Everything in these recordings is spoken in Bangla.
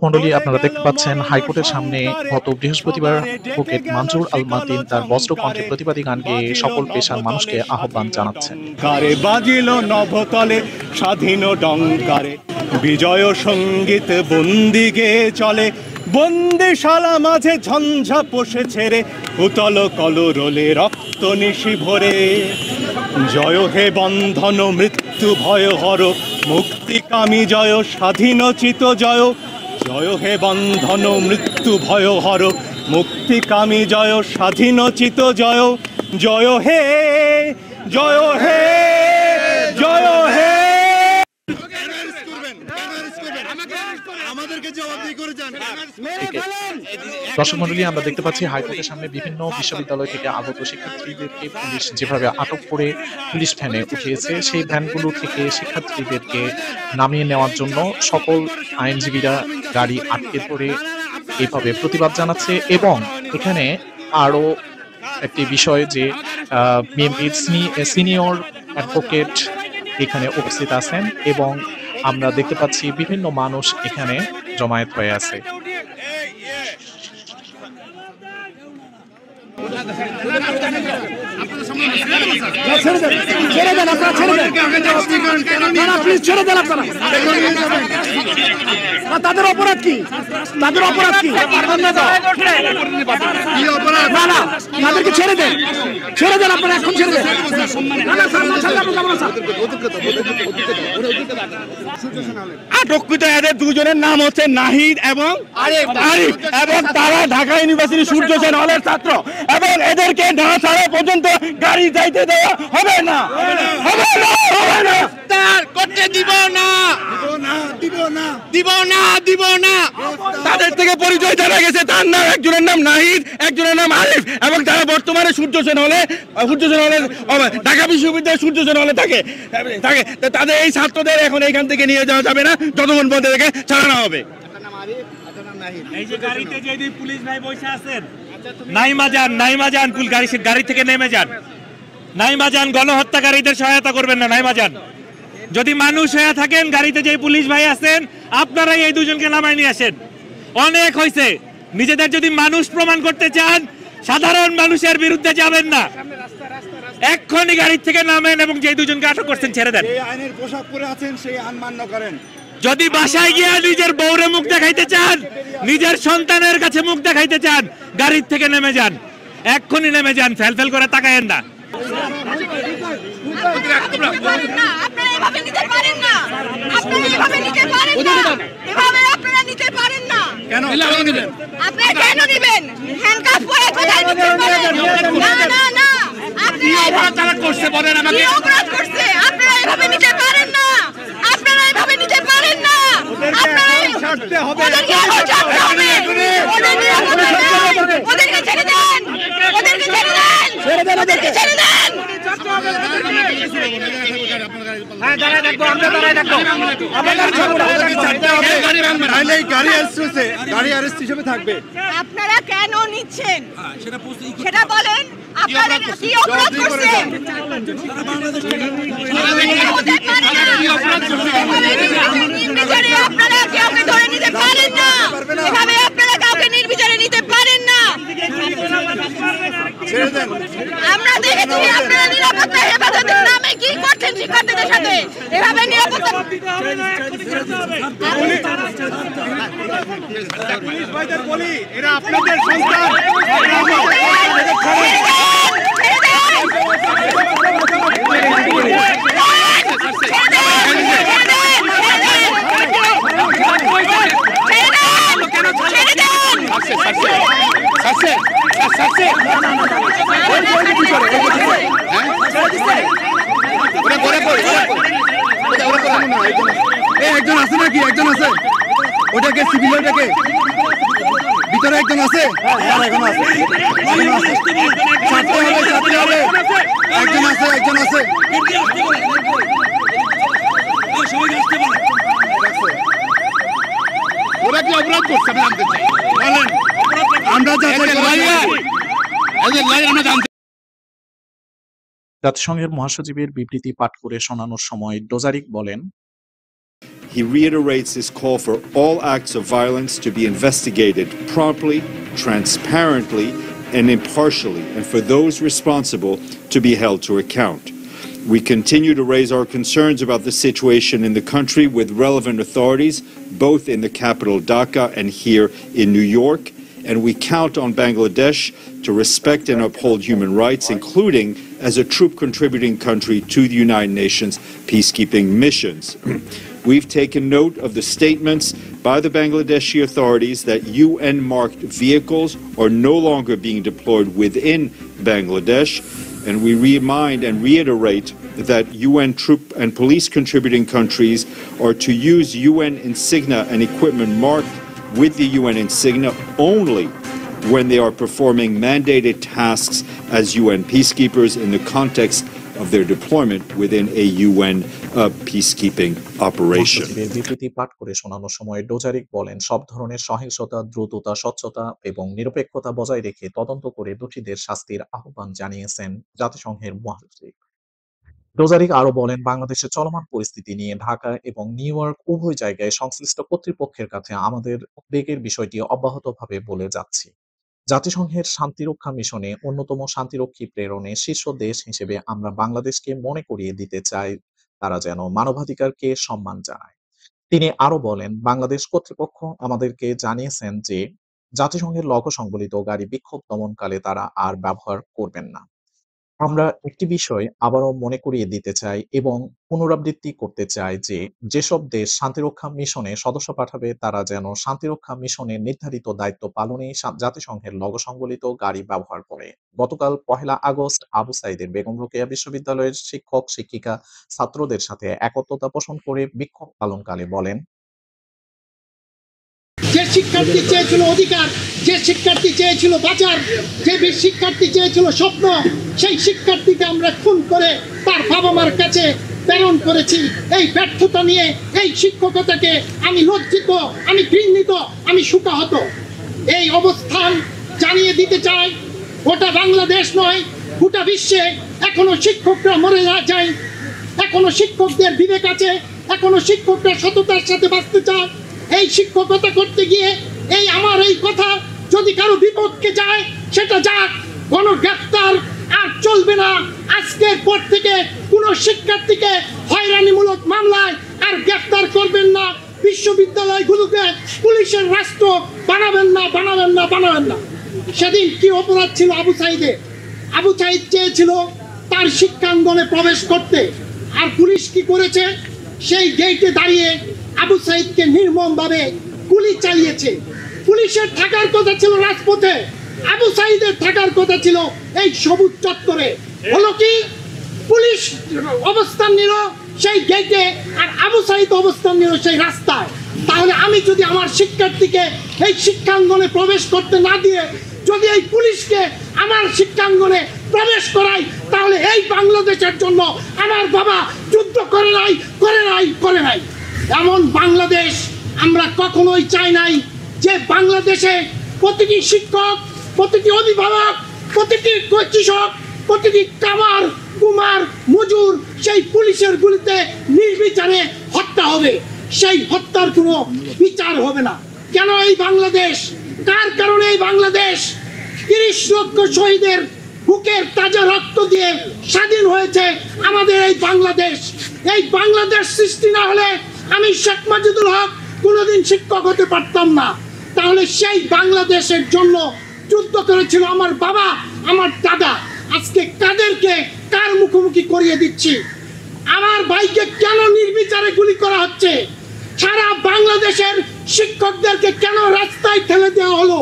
মণ্ডলী, আপনারা দেখতে পাচ্ছেন হাইকোর্টের সামনে গত বৃহস্পতিবার অ্যাডভোকেট মানজুর আল মাতিন তার বজ্র কণ্ঠে প্রতিবাদী গান গেয়ে সকল পেশার মানুষকে আহ্বান জানাচ্ছেন। কারে বাজিল নভতলে স্বাধীন ডঙ্কারে, বিজয় সঙ্গীত বন্দি গেয়ে চলে, বন্দিশালা মাঝে ঝঞ্ঝা পোষে ছেড়ে, উতল কলরোলে রক্ত নিশি ভরে। জয় হে বন্ধন মৃত্যু ভয় হর, মুক্তিকামী জয় স্বাধীনচিত জয়। জয় হে বন্ধন মৃত্যু ভয় হর, মুক্তিকামী জয় স্বাধীনচিত জয়। জয় হে, জয় হে, জয় হে। দর্শক মণ্ডলী, আমরা দেখতে পাচ্ছি হাইকোর্টের সামনে বিভিন্ন বিশ্ববিদ্যালয় থেকে আগত শিক্ষার্থীদেরকে পুলিশ যেভাবে আটক করে পুলিশ ভ্যানে উঠিয়েছে, সেই ভ্যানগুলো থেকে শিক্ষার্থীদেরকে নামিয়ে নেওয়ার জন্য সকল আইনজীবীরা গাড়ি আটকে ধরে এইভাবে প্রতিবাদ জানাচ্ছে। এবং এখানে আরো একটি বিষয় যে সিনিয়র অ্যাডভোকেট এখানে উপস্থিত আছেন এবং আমরা দেখতে পাচ্ছি বিভিন্ন মানুষ এখানে জমায়েত হয়ে আছে। তাদের অপরাধ কি? তাদের অপরাধ কি? তাদেরকে ছেড়ে দেন, ছেড়ে দেন, আপনারা এখন ছেড়ে দেন। আটককৃত এদের দুজনের নাম হচ্ছে নাহিদ এবং আরিফ, এবং তারা ঢাকা ইউনিভার্সিটি সূর্য সেন হলের ছাত্র, এবং এদেরকে না ছাড়া পর্যন্ত গাড়ি যাইতে দেওয়া হবে না, হবে না, হবে না। করতে দিব না, দিব না, দিব না, দিব না। তাদের থেকে পরিচয় জানা গেছে, তার নাম, একজনের নাম নাহিদ, একজনের নাম আরিফ, এবং তারা বর্তমানে সূর্য সেন হলে ঢাকা বিশ্ববিদ্যালয়ের সূর্য সেন হলে থাকে। তাদের এই ছাত্রদের এখন এইখান থেকে নিয়ে যাওয়া যাবে না যতক্ষণ পর্যন্ত এদেরকে ছাড়ানো হবে। এই যে গাড়িতে যে পুলিশ ভাই বসে আছেন, নাইমা যান গাড়ি থেকে নেমে যান, নাইমা যান, গণহত্যাকারীদের সহায়তা করবেন না, নাইমা যান। যদি মানুষ হয়ে থাকেন, গাড়িতে যে পুলিশ ভাই আছেন, আপনারাই এই দুজনকে নামায় নিয়ে আসেন। অনেক হয়েছে। নিজেদের যদি মানুষ প্রমাণ করতে চান, সাধারণ মানুষের বিরুদ্ধে যাবেন না, এক্ষুনি গাড়ি থেকে নামেন এবং যে দুজনকে আটক করছেন ছেড়ে দেন। আইনের পোশাক পরে আছেন সেই আইন মান্য করেন। যদি বাসায় গিয়ে নিজের বউরে মুখ দেখাইতে চান, নিজের সন্তানের কাছে মুখ দেখাইতে চান, গাড়ির থেকে নেমে যান, এক্ষুনি নেমে যান, ফেল করে তাকায়েন না। আপনারা কেন নিচ্ছেন সেটা বলেন। আপনারা কি অপরাধ করছেন? আপনারা কাউকে ধরে নিতে পারেন না, এভাবে আপনারা কাউকে নির্বিচারে নিতে পারেন না। আমরা দেখেছি আপনারা নিরাপত্তা হেফাজতের নামে কি করছেন শিক্ষার্থীদের সাথে, এভাবে নিরাপত্তা। এরা আপনাদের সন্তান। একজন আছে নাকি? একজন আছে, ওটাকে সিভিল, ওটাকে ভিতরে একজন আছে, একজন আছে, একজন আছে, একজন আছে। ওরা কি অপরাধ করছে আমি জানতে চাই, বলেন। আমরা জাতিসংঘের মহাসচিবের বিবৃতি পাঠ করে শোনানোর সময় ডোজারিক বলেন, he reiterates his call for all acts of violence to be investigated promptly, transparently, and impartially, and for those responsible to be held to account. We continue to raise our concerns about the situation in the country with relevant authorities, both in the capital Dhaka and here in New York, and we count on Bangladesh to respect and uphold human rights, including as a troop contributing country to the United Nations peacekeeping missions. We've taken note of the statements by the Bangladeshi authorities that UN-marked vehicles are no longer being deployed within Bangladesh, and we remind and reiterate that UN troop and police contributing countries are to use UN insignia and equipment marked with the UN insignia only when they are performing mandated tasks as UN peacekeepers in the context of their deployment within a UN peacekeeping operation. মহাসচিবের বিবৃতি পাঠ করে শোনানোর সময় ডোজারিক বলেন, সব ধরনের সহিংসতা, দ্রুততা, স্বচ্ছতা এবং নিরপেক্ষতা বজায় রেখে তদন্ত করে দোষীদের শাস্তির আহ্বান জানিয়েছেন জাতিসংঘের মহাসচিব। ডোজারিক আরো বলেন, বাংলাদেশের চলমান পরিস্থিতি নিয়ে ঢাকা এবং নিউ ইয়র্ক উভয় জায়গায় সংশ্লিষ্ট কর্তৃপক্ষের কাছে আমাদের উদ্বেগের বিষয়টি অব্যাহতভাবে বলে যাচ্ছি। জাতিসংঘের শান্তিরক্ষা মিশনে অন্যতম শান্তিরক্ষী প্রেরণে শীর্ষ দেশ হিসেবে আমরা বাংলাদেশকে মনে করিয়ে দিতে চাই তারা যেন মানবাধিকারকে সম্মান জানায়। তিনি আরো বলেন, বাংলাদেশ কর্তৃপক্ষ আমাদেরকে জানিয়েছেন যে জাতিসংঘের লক্ষ্য সংবলিত গাড়ি বিক্ষোভ দমনকালে তারা আর ব্যবহার করবেন না। আমরা একটি বিষয় আবারও মনে করিয়ে দিতে চাই এবং পুনরাবৃত্তি করতে চাই যে যেসব দেশ শান্তিরক্ষা মিশনে সদস্য পাঠাবে তারা যেন শান্তিরক্ষা মিশনের নির্ধারিত দায়িত্ব পালনে জাতিসংঘের লক্ষ্য সংবলিত গাড়ি ব্যবহার করে। গতকাল 1 আগস্ট আবু সাইদের বেগম রোকেয়া বিশ্ববিদ্যালয়ের শিক্ষক শিক্ষিকা ছাত্রদের সাথে একত্রতা পোষণ করে বিক্ষোভ পালনকালে বলেন, যে শিক্ষার্থী চেয়েছিল অধিকার, যে শিক্ষার্থী চেয়েছিল বাঁচার, যে শিক্ষার্থী চেয়েছিল স্বপ্ন, সেই শিক্ষার্থীকে আমরা খুন করে তার বাবা মার কাছে প্রেরণ করেছি। এই ব্যর্থতা নিয়ে এই শিক্ষকতাকে আমি লজ্জিত, আমি ঘৃণিত, আমি শোকাহত। এই অবস্থান জানিয়ে দিতে চাই, গোটা বাংলাদেশ নয় গোটা বিশ্বে এখনো শিক্ষকরা মরে না যায়, এখনো শিক্ষকদের বিবেক আছে, এখনো শিক্ষকরা সততার সাথে বাঁচতে চায়। এই শিক্ষকতা করতে গিয়ে এই আমার এই কথা যদি কারো বিপক্ষে যায় সেটা যাক, গণগ্রেফতার আর চলবে না। আজকের পর থেকে কোনো শিক্ষার্থীকে হয়রানিমূলক মামলায় আর গ্রেফতার করবেন না। বিশ্ববিদ্যালয়গুলোকে পুলিশের রাষ্ট্র বানাবেন না, বানাবেন না, বানাবেন না। সেদিন কি অপরাধ ছিল আবু সাইদের? আবু সাইদ চেয়েছিল তার শিক্ষাঙ্গনে প্রবেশ করতে, আর পুলিশ কি করেছে? সেই গেটে দাঁড়িয়ে আবু সাইদকে নির্মমভাবে গুলি চালিয়েছে। পুলিশের থাকার কথা ছিল রাজপথে, আবু সাইদের থাকার কথা ছিল এই সবুজ চত্বরে। হলো কি? পুলিশ অবস্থান নিল সেই গেটে আর আবু সাইদ অবস্থান নিল সেই রাস্তায়। তাহলে আমি যদি আমার শিক্ষার্থীকে এই শিক্ষাঙ্গনে প্রবেশ করতে না দিয়ে যদি এই পুলিশকে আমার শিক্ষাঙ্গনে প্রবেশ করাই, তাহলে এই বাংলাদেশের জন্য আমার বাবা যুদ্ধ করে নাই, করে নাই, করে নাই। এমন বাংলাদেশ আমরা কখনোই চাই নাই, যে বাংলাদেশে প্রতিটি শিক্ষক, প্রতিটি অভিভাবক, প্রতিটি কৃষক, প্রতিটি কামার, কুমার, মজুর সেই পুলিশের গুলিতে নির্বিচারে হত্যা হবে। সেই হত্যার কোনো বিচার হবে না। কেন এই বাংলাদেশ? কার কারণে এই বাংলাদেশ? 30 লক্ষ শহীদের বুকের তাজা রক্ত দিয়ে স্বাধীন হয়েছে আমাদের এই বাংলাদেশ। এই বাংলাদেশ সৃষ্টি না হলে আমি শেখ মাজিদুল হক কোনোদিন শিক্ষক হতে পারতাম না। তাহলে সেই বাংলাদেশের জন্য যুদ্ধ করেছিল আমার বাবা, আমার দাদা। আজকে কাদেরকে কার মুখোমুখি করিয়ে দিচ্ছি? আমার ভাইকে কেন নির্বিচারে গুলি করা হচ্ছে? সারা বাংলাদেশের শিক্ষকদেরকে কেন রাস্তায় ঠেলে দেওয়া হলো?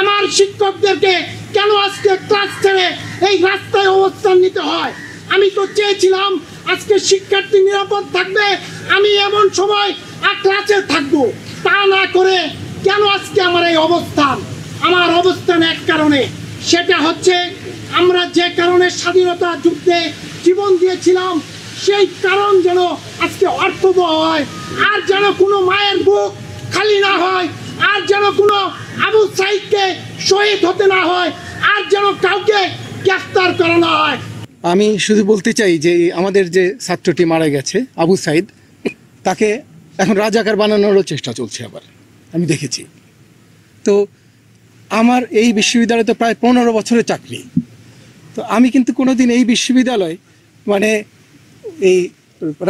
আমার শিক্ষকদেরকে কেন আজকে ক্লাস ছেড়ে এই রাস্তায় অবস্থান নিতে হয়? আমি তো চেয়েছিলাম আজকে শিক্ষার্থী নিরাপদ থাকবে, আমি এমন সময় আর ক্লাসে থাকবো। তা না করে কেন আজকে আমার এই অবস্থান? আমার অবস্থান এক কারণে, সেটা হচ্ছে আমরা যে কারণে স্বাধীনতা যুদ্ধে জীবন দিয়েছিলাম সেই কারণ যেন আজকে অর্থবহ হয়, আর যেন কোনো মায়ের বুক খালি না হয়, আর যেন কোনো আবু সাইদকে শহীদ হতে না হয়, আর যেন কাউকে গ্রেফতার করা না হয়। আমি শুধু বলতে চাই যে আমাদের যে ছাত্রটি মারা গেছে আবু সাইদ, তাকে এখন রাজাকার বানানোরও চেষ্টা চলছে আবার, আমি দেখেছি। তো আমার এই বিশ্ববিদ্যালয়ে তো প্রায় 15 বছরের চাকরি। তো আমি কিন্তু কোনোদিন এই বিশ্ববিদ্যালয় মানে এই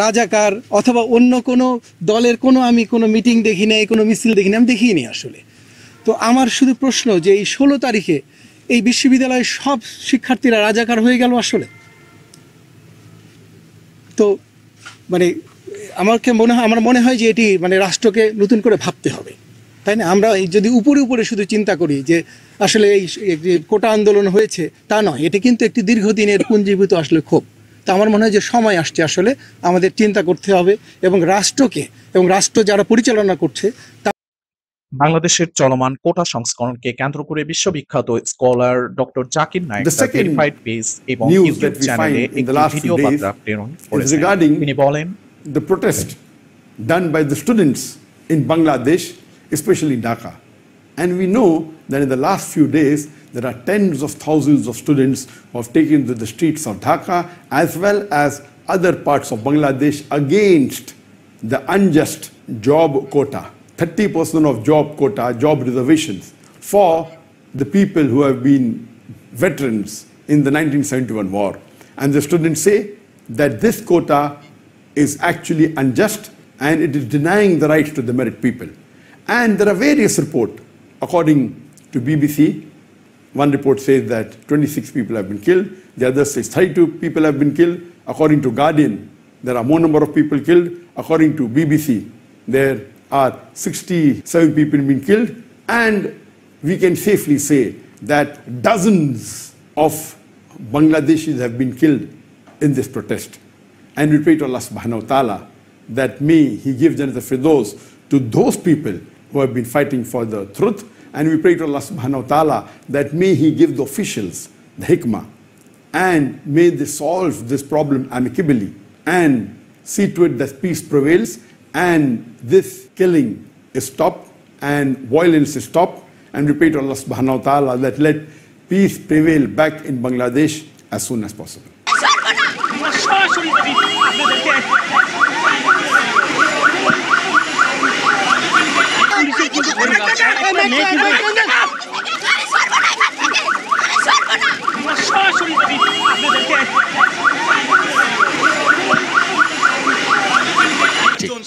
রাজাকার অথবা অন্য কোনো দলের আমি কোনো মিটিং দেখি নাই, কোনো মিছিল দেখি না, আমি দেখিনি আসলে। তো আমার শুধু প্রশ্ন যে এই 16 তারিখে এই বিশ্ববিদ্যালয়ের সব শিক্ষার্থীরা রাজাকার হয়ে গেল আসলে। তো মানে আমার মনে হয় যে এটি মানে রাষ্ট্রকে নতুন করে ভাবতে হবে, তাই না? আমরা যদি উপরে উপরে শুধু চিন্তা করি যে আসলে এই কোটা আন্দোলন হয়েছে, তা নয়, এটি কিন্তু একটি দীর্ঘদিনের পুঞ্জীভূত আসলে ক্ষোভ। তা আমার মনে হয় যে সময় আসছে আসলে আমাদের চিন্তা করতে হবে এবং রাষ্ট্রকে এবং রাষ্ট্র যারা পরিচালনা করছে বাংলাদেশের চলমান কোটা সংস্করণকে কেন্দ্র করে বিশ্ববিখ্যাত scholar doctor Zakir Naik The second verified page এবং news ইউটিউব that we চ্যানেলে find in the একটি last ভিডিও few days বার্তা প্রেরণ is করেছেন। regarding তিনি বলেন, the protest done by the students in Bangladesh, especially Dhaka. And we know that in the last few days, there are tens of thousands of students who have taken to the streets of Dhaka as well as other parts of Bangladesh against the unjust job quota, 30% of job quota, job reservations for the people who have been veterans in the 1971 war. And the students say that this quota is actually unjust and it is denying the rights to the merit people. And there are various reports. According to BBC, one report says that 26 people have been killed, the other says 32 people have been killed. According to Guardian, there are more number of people killed. According to BBC, there are 67 people being killed, and we can safely say that dozens of Bangladeshis have been killed in this protest. And we pray to Allah subhanahu wa ta'ala that may He give Jannat al-Firdaus to those people who have been fighting for the truth. And we pray to Allah subhanahu wa ta'ala that may He give the officials the hikmah and may they solve this problem amicably and see to it that peace prevails and this killing is stopped and violence is stopped. And we pray to Allah subhanahu wa ta'ala that let peace prevail back in Bangladesh as soon as possible.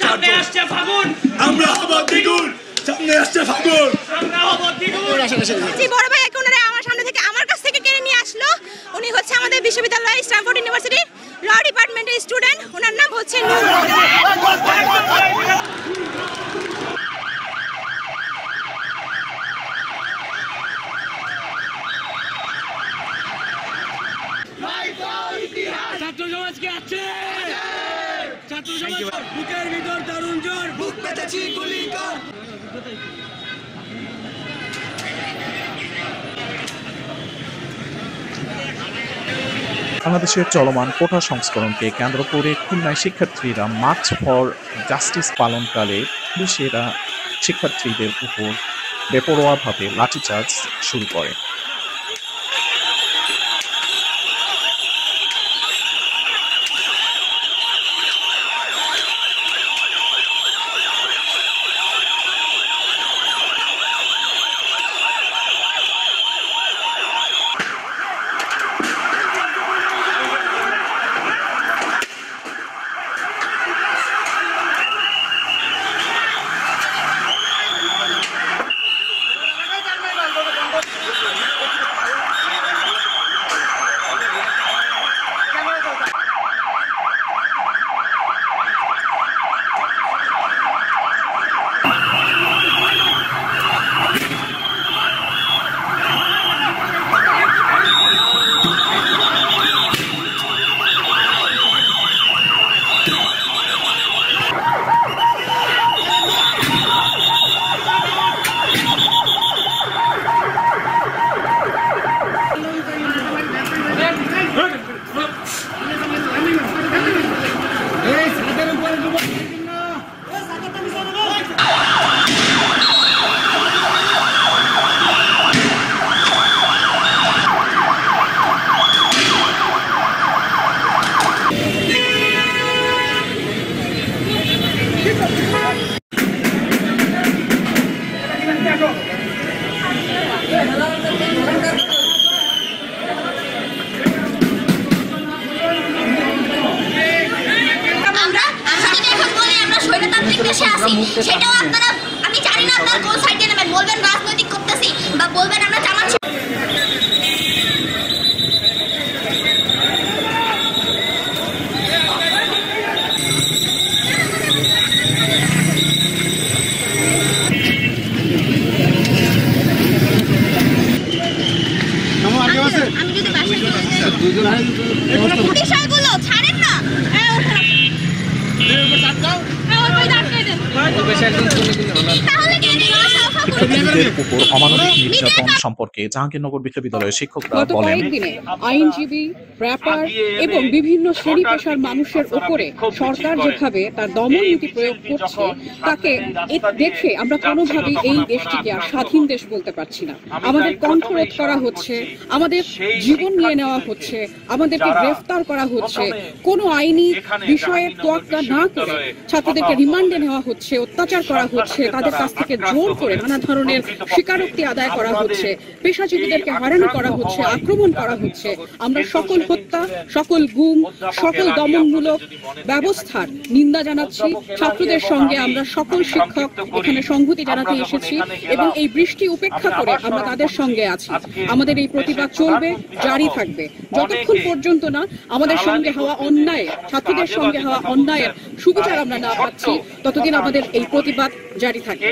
সামনে আসছে ফাগুন, আমরা হব দ্বিগুণ। সামনে আসছে ফাগুন, আমরা হব দ্বিগুণ। জি, বড় ভাই ওনারা আমার সামনে থেকে আমার কাছ থেকে কিনে নিয়ে আসলো। উনি হচ্ছে আমাদের বিশ্ববিদ্যালয় স্ট্যানফোর্ড ইউনিভার্সিটির ল ডিপার্টমেন্টের স্টুডেন্ট। ওনার নাম হচ্ছে নূর। ছাত্র সমাজকে আছে, ছাত্র সমাজ বুকের ভিতর তরুণ জোর, বুক পেতেছি গুলি কর। বাংলাদেশের চলমান কোটা সংস্করণকে কেন্দ্র করে খুলনায় শিক্ষার্থীরা মার্চ ফর জাস্টিস পালনকালে পুলিশেরা শিক্ষার্থীদের উপর বেপরোয়াভাবে লাঠিচার্জ শুরু করে। সেটাও আপনারা, আমি জানি না আপনারা কোন সাইডে নেবেন, বলবেন রাজনৈতিক করতেছি বা বলবেন আমরা জামাত। আমি যদি বাসায় বিষয়গুলো ছাড়েন না, শিক্ষার্থীদের উপর অমানবিক নির্যাতন সম্পর্কে জাহাঙ্গীরনগর বিশ্ববিদ্যালয়ের শিক্ষকরা গত বলেন, কয়েকদিনে আইনজীবী, র্যাপার এবং বিভিন্ন শ্রেণী পেশার মানুষের উপরে সরকার যেভাবে তার দমন নীতি প্রয়োগ করছে তাকে দেখে আমরা কোনোভাবেই এই দেশটিকে আর স্বাধীন দেশ বলতে পারছি না। আমাদের কণ্ঠরোধ করা হচ্ছে, আমাদের জীবন নিয়ে নেওয়া হচ্ছে, আমাদেরকে গ্রেফতার করা হচ্ছে, কোনো আইনি বিষয়ের তোয়াক্কা না করে ছাত্রদেরকে রিমান্ডে নেওয়া হচ্ছে, অত্যাচার করা হচ্ছে, তাদের কাছ থেকে জোর করে নানা ধরনের স্বীকারোক্তি আদায় করা হচ্ছে, পেশাজীবীদেরকে হয়রানি করা হচ্ছে, আক্রমণ করা হচ্ছে। আমরা সকল হত্যা, সকল গুম, সকল দমনমূলক ব্যবস্থার নিন্দা জানাচ্ছি। ছাত্রদের সঙ্গে আমরা সকল শিক্ষক এখানে সংহতি জানাতে এসেছি এবং এই বৃষ্টি উপেক্ষা করে আমরা তাদের সঙ্গে আছি। আমাদের এই প্রতিবাদ চলবে, জারি থাকবে যতক্ষণ পর্যন্ত না আমাদের সঙ্গে হওয়া অন্যায়, ছাত্রদের সঙ্গে হওয়া অন্যায়ের সুবিচার আমরা না পাচ্ছি, ততদিন আমাদের এই প্রতিবাদ জারি থাকবে।